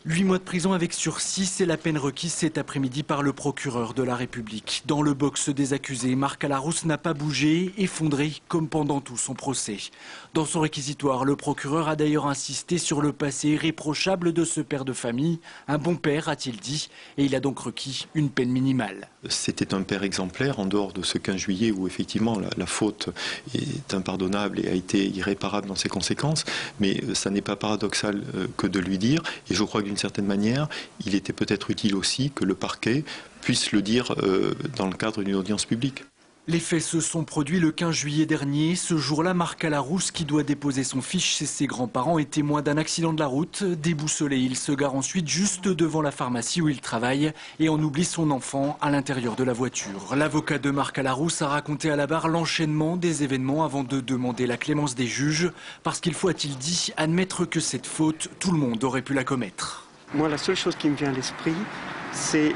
8 mois de prison avec sursis, c'est la peine requise cet après-midi par le procureur de la République. Dans le box des accusés, Marc Alarousse n'a pas bougé, effondré comme pendant tout son procès. Dans son réquisitoire, le procureur a d'ailleurs insisté sur le passé irréprochable de ce père de famille. Un bon père, a-t-il dit, et il a donc requis une peine minimale. C'était un père exemplaire en dehors de ce 15 juillet où effectivement la faute est impardonnable et a été irréparable dans ses conséquences, mais ça n'est pas paradoxal que de lui dire, et je crois que d'une certaine manière, il était peut-être utile aussi que le parquet puisse le dire dans le cadre d'une audience publique. Les faits se sont produits le 15 juillet dernier. Ce jour-là, Marc Alarousse, qui doit déposer son fiche chez ses grands-parents, est témoin d'un accident de la route. Déboussolé, il se gare ensuite juste devant la pharmacie où il travaille et en oublie son enfant à l'intérieur de la voiture. L'avocat de Marc Alarousse a raconté à la barre l'enchaînement des événements avant de demander la clémence des juges. Parce qu'il faut, a-t-il dit, admettre que cette faute, tout le monde aurait pu la commettre. Moi, la seule chose qui me vient à l'esprit, c'est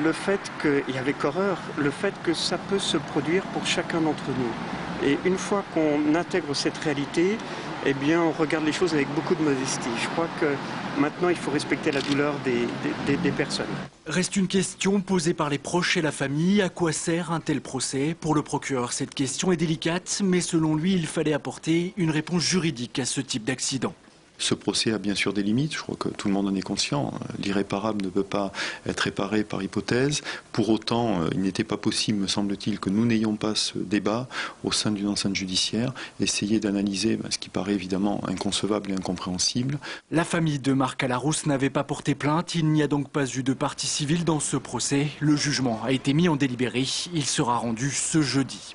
le fait que, et avec horreur, le fait que ça peut se produire pour chacun d'entre nous. Et une fois qu'on intègre cette réalité, eh bien, on regarde les choses avec beaucoup de modestie. Je crois que maintenant, il faut respecter la douleur des personnes. Reste une question posée par les proches et la famille. À quoi sert un tel procès? Pour le procureur, cette question est délicate, mais selon lui, il fallait apporter une réponse juridique à ce type d'accident. Ce procès a bien sûr des limites, je crois que tout le monde en est conscient. L'irréparable ne peut pas être réparé par hypothèse. Pour autant, il n'était pas possible, me semble-t-il, que nous n'ayons pas ce débat au sein d'une enceinte judiciaire, essayer d'analyser ce qui paraît évidemment inconcevable et incompréhensible. La famille de Marc Alarousse n'avait pas porté plainte, il n'y a donc pas eu de partie civile dans ce procès. Le jugement a été mis en délibéré, il sera rendu ce jeudi.